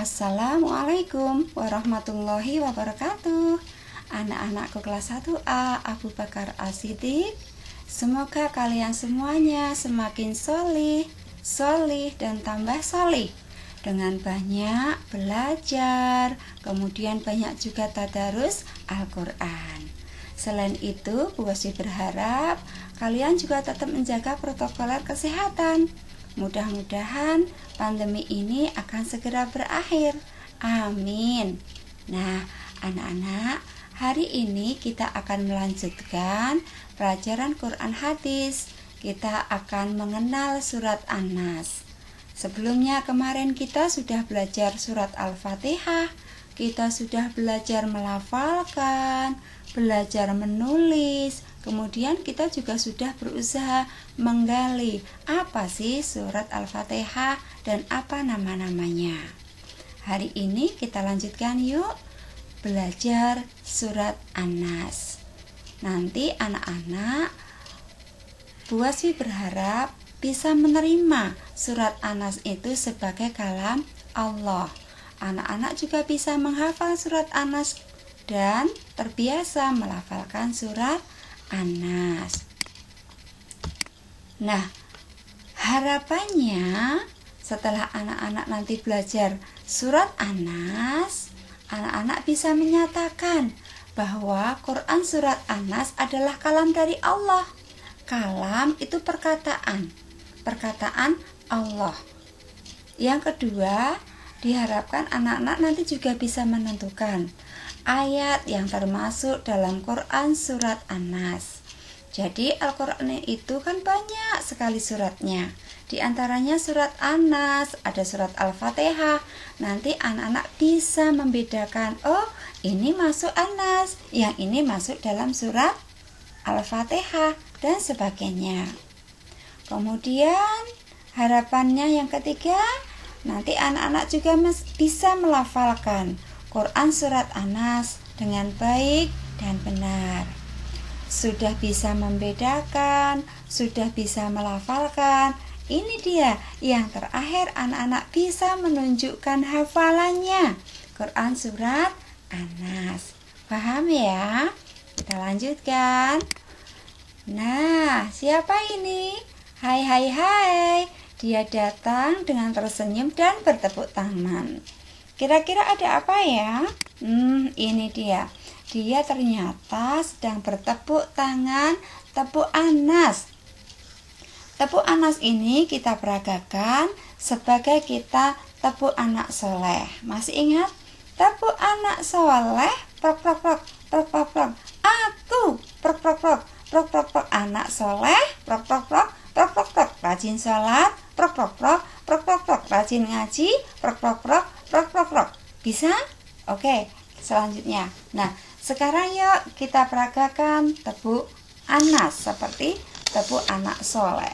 Assalamualaikum warahmatullahi wabarakatuh. Anak-anakku kelas 1A Abu Bakar As-Siddiq. Semoga kalian semuanya semakin solih dan tambah solih dengan banyak belajar, kemudian banyak juga tadarus Al-Quran. Selain itu, Bu Wasfi berharap kalian juga tetap menjaga protokoler kesehatan. Mudah-mudahan pandemi ini akan segera berakhir. Amin. Nah, anak-anak, hari ini kita akan melanjutkan pelajaran Quran hadis. Kita akan mengenal surat An-Nas. Sebelumnya kemarin kita sudah belajar surat Al-Fatihah. Kita sudah belajar melafalkan, belajar menulis. Kemudian kita juga sudah berusaha menggali apa sih surat Al-Fatihah dan apa nama-namanya. Hari ini kita lanjutkan yuk belajar surat An-Nas. Nanti anak-anak, Bu Wasfi berharap bisa menerima surat An-Nas itu sebagai kalam Allah. Anak-anak juga bisa menghafal surat An-Nas dan terbiasa melafalkan surat An-Nas. Nah, harapannya setelah anak-anak nanti belajar surat An-Nas, anak-anak bisa menyatakan bahwa Quran surat An-Nas adalah kalam dari Allah. Kalam itu perkataan Allah. Yang kedua, diharapkan anak-anak nanti juga bisa menentukan ayat yang termasuk dalam Quran surat An-Nas. Jadi Al-Quran itu kan banyak sekali suratnya. Di antaranya surat An-Nas, ada surat Al-Fatihah. Nanti anak-anak bisa membedakan, oh ini masuk An-Nas, yang ini masuk dalam surat Al-Fatihah dan sebagainya. Kemudian harapannya yang ketiga, nanti anak-anak juga bisa melafalkan Quran surat An-Nas dengan baik dan benar. Sudah bisa membedakan, sudah bisa melafalkan. Ini dia yang terakhir, anak-anak bisa menunjukkan hafalannya Quran surat An-Nas. Paham ya? Kita lanjutkan. Nah, siapa ini? Hai. Dia datang dengan tersenyum dan bertepuk tangan. Kira-kira ada apa ya? Ini dia. Dia ternyata sedang bertepuk tangan tepuk An-Nas. Tepuk An-Nas ini kita peragakan sebagai kita tepuk anak soleh. Masih ingat? Tepuk anak soleh, prok. Aku, prok. Anak soleh, prok. Rajin sholat, prok. Rajin ngaji, prok. Bisa? Oke, selanjutnya. Nah, sekarang yuk kita peragakan tepuk An-Nas seperti tepuk anak soleh.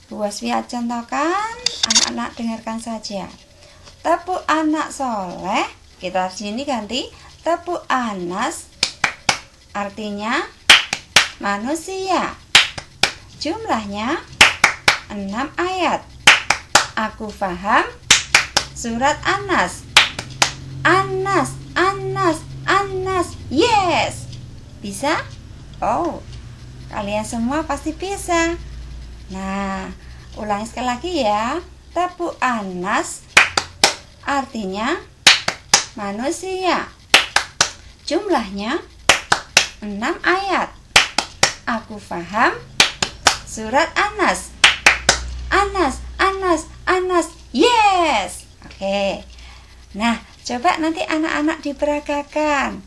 Bu Wasfi contohkan, anak-anak dengarkan saja. Tepuk anak soleh, kita sini ganti tepuk An-Nas, artinya manusia. Jumlahnya 6 ayat. Aku paham surat An-Nas. An-Nas. Yes. Bisa? Oh, kalian semua pasti bisa. Nah, ulangi sekali lagi ya. Tepuk An-Nas artinya manusia. Jumlahnya 6 ayat. Aku paham surat An-Nas. An-Nas. Yes. Oke. Nah, coba nanti anak-anak diperagakan.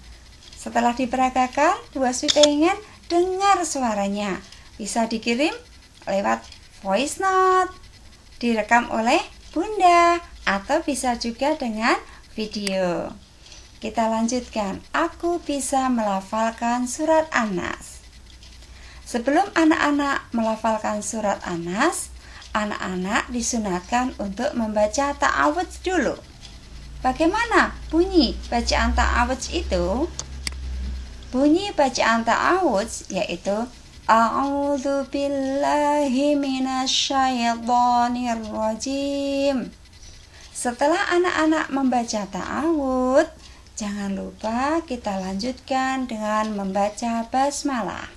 Setelah diperagakan, Bu Wasfi pengen dengar suaranya. Bisa dikirim lewat voice note, direkam oleh Bunda, atau bisa juga dengan video. Kita lanjutkan. Aku bisa melafalkan surat An-Nas. Sebelum anak-anak melafalkan surat An-Nas, anak-anak disunatkan untuk membaca ta'awudz dulu. Bagaimana bunyi bacaan ta'awudz itu? Bunyi bacaan ta'awudz yaitu A'udzu billahi minasyaitonir rajim. setelah anak-anak membaca ta'awudz, jangan lupa kita lanjutkan dengan membaca basmalah.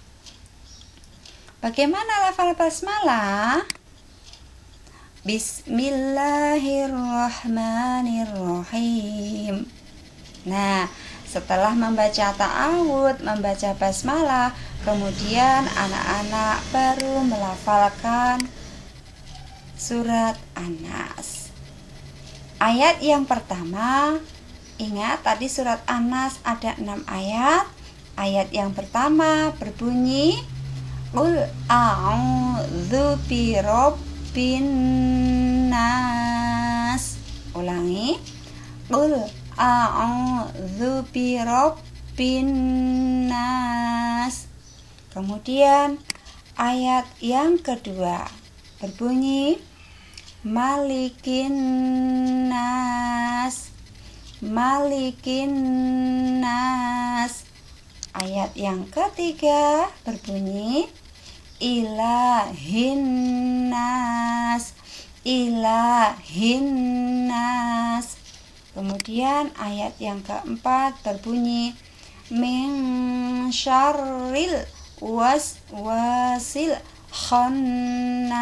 Bagaimana lafal basmalah? Bismillahirrahmanirrahim. Nah, setelah membaca ta'awudz, membaca basmalah, kemudian anak-anak baru melafalkan surat An-Nas. Ayat yang pertama, ingat tadi surat An-Nas ada 6 ayat. Ayat yang pertama berbunyi Qul a'udzu birabbin nas. Ulangi. Qul a'udzu birabbin nas. Kemudian ayat yang kedua berbunyi Malikin nas. Malikin nas. Ayat yang ketiga berbunyi Ilahin nas. Ilahin nas. Kemudian ayat yang keempat berbunyi Min syarril waswasil khannas.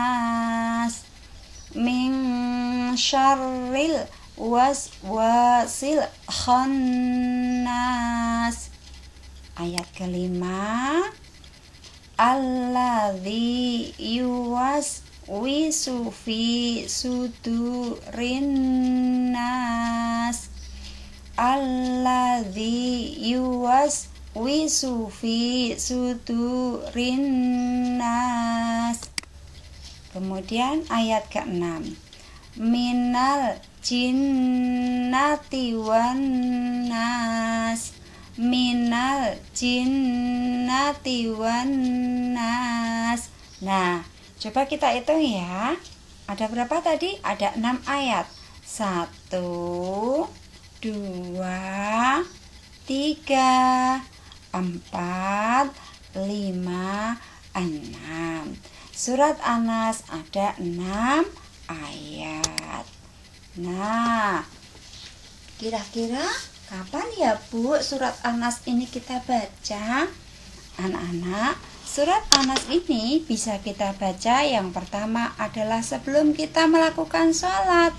Min syarril waswasil khannas. Ayat kelima Alladzi yuwaswisu fi sudurin nas. Alladzi yuwaswisu fi sudurin nas. Kemudian ayat ke-6 Minal jinnati wan nas. Minal jinnati wan nas. Nah, coba kita hitung ya. Ada berapa tadi? Ada 6 ayat. 1, 2, 3, 4, 5, 6. Surat An-Nas ada 6 ayat. Nah, kira-kira kapan ya Bu surat An-Nas ini kita baca? Anak-anak, surat An-Nas ini bisa kita baca yang pertama adalah sebelum kita melakukan sholat.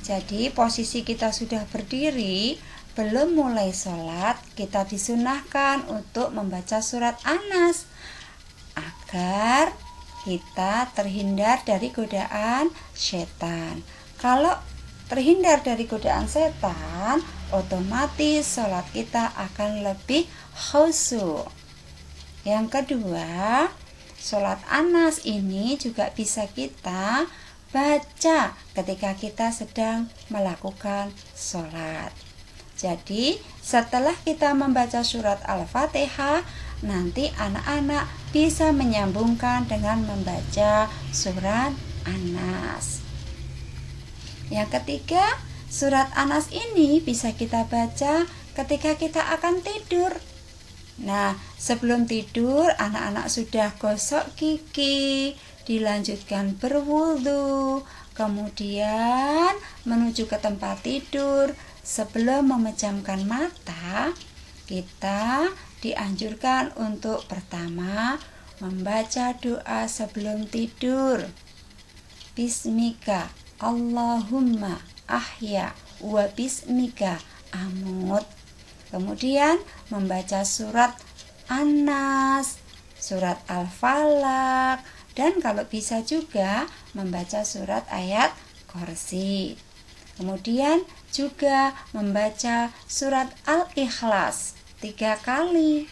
Jadi posisi kita sudah berdiri, belum mulai sholat, kita disunahkan untuk membaca surat An-Nas agar kita terhindar dari godaan setan. Kalau terhindar dari godaan setan, otomatis sholat kita akan lebih khusyuk. Yang kedua, sholat An-Nas ini juga bisa kita baca ketika kita sedang melakukan sholat. Jadi setelah kita membaca surat Al-Fatihah, nanti anak-anak bisa menyambungkan dengan membaca surat An-Nas. Yang ketiga, surat An-Nas ini bisa kita baca ketika kita akan tidur. Nah, sebelum tidur anak-anak sudah gosok gigi, dilanjutkan berwudu, kemudian menuju ke tempat tidur. Sebelum memejamkan mata, kita dianjurkan untuk pertama membaca doa sebelum tidur. Bismika Allahumma ahya wa bismika amut. Kemudian membaca surat An-Nas, surat Al-Falaq, dan kalau bisa juga membaca surat ayat Kursi. Kemudian juga membaca surat Al-Ikhlas 3 kali.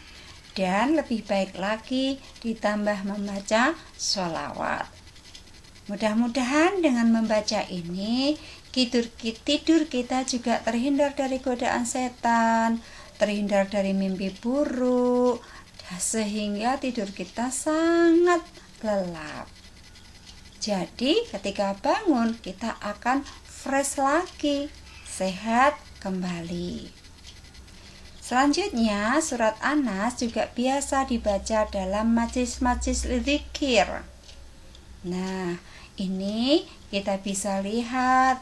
Dan lebih baik lagi ditambah membaca sholawat. Mudah-mudahan dengan membaca ini tidur kita juga terhindar dari godaan setan, terhindar dari mimpi buruk, sehingga tidur kita sangat lelap. Jadi ketika bangun kita akan fresh lagi, sehat kembali. Selanjutnya surat An-Nas juga biasa dibaca dalam majlis-majlis zikir. Nah, ini kita bisa lihat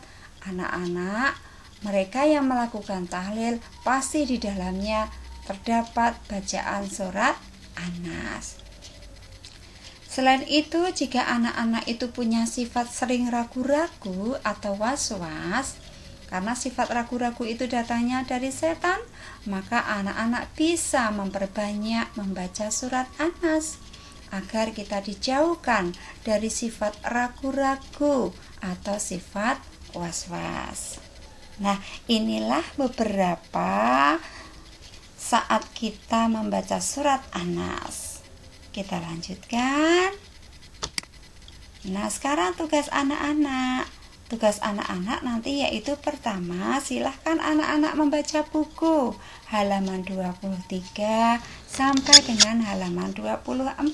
anak-anak, mereka yang melakukan tahlil pasti di dalamnya terdapat bacaan surat An-Nas. Selain itu, jika anak-anak itu punya sifat sering ragu-ragu atau was-was, karena sifat ragu-ragu itu datangnya dari setan, maka anak-anak bisa memperbanyak membaca surat An-Nas agar kita dijauhkan dari sifat ragu-ragu atau sifat was-was. Nah, inilah beberapa saat kita membaca surat An-Nas. Kita lanjutkan. Nah, sekarang tugas anak-anak. Tugas anak-anak nanti yaitu pertama, silahkan anak-anak membaca buku halaman 23 sampai dengan halaman 24.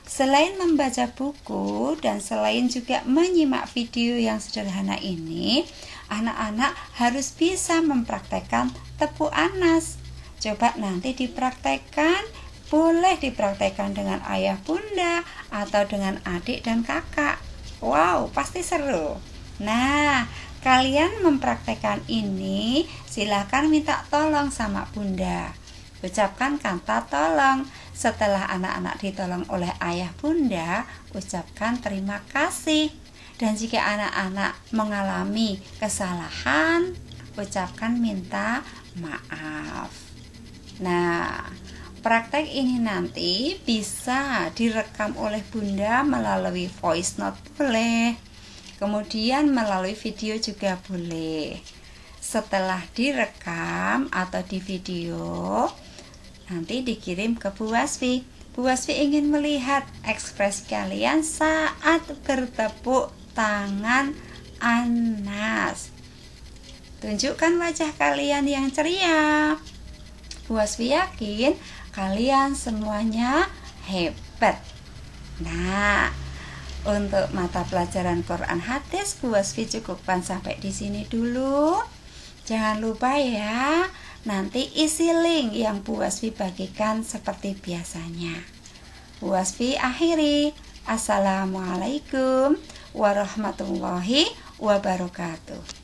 Selain membaca buku dan selain juga menyimak video yang sederhana ini, anak-anak harus bisa mempraktekkan tepu An-Nas. Coba nanti dipraktekkan, boleh dipraktekkan dengan ayah bunda atau dengan adik dan kakak. Wow, pasti seru. Nah, kalian mempraktekkan ini, silakan minta tolong sama bunda. Ucapkan kata tolong. Setelah anak-anak ditolong oleh ayah bunda, ucapkan terima kasih. Dan jika anak-anak mengalami kesalahan, ucapkan minta maaf. Nah, praktek ini nanti bisa direkam oleh bunda melalui voice note boleh, kemudian melalui video juga boleh. Setelah direkam atau di video, nanti dikirim ke Bu Wasfi. Bu Wasfi ingin melihat ekspresi kalian saat bertepuk tangan An-Nas. Tunjukkan wajah kalian yang ceria. Bu Wasfi yakin kalian semuanya hebat. Nah, untuk mata pelajaran Quran Hadis Bu Wasfi cukupkan sampai di sini dulu. Jangan lupa ya, nanti isi link yang Bu Wasfi bagikan seperti biasanya. Bu Wasfi akhiri. Assalamualaikum warahmatullahi wabarakatuh.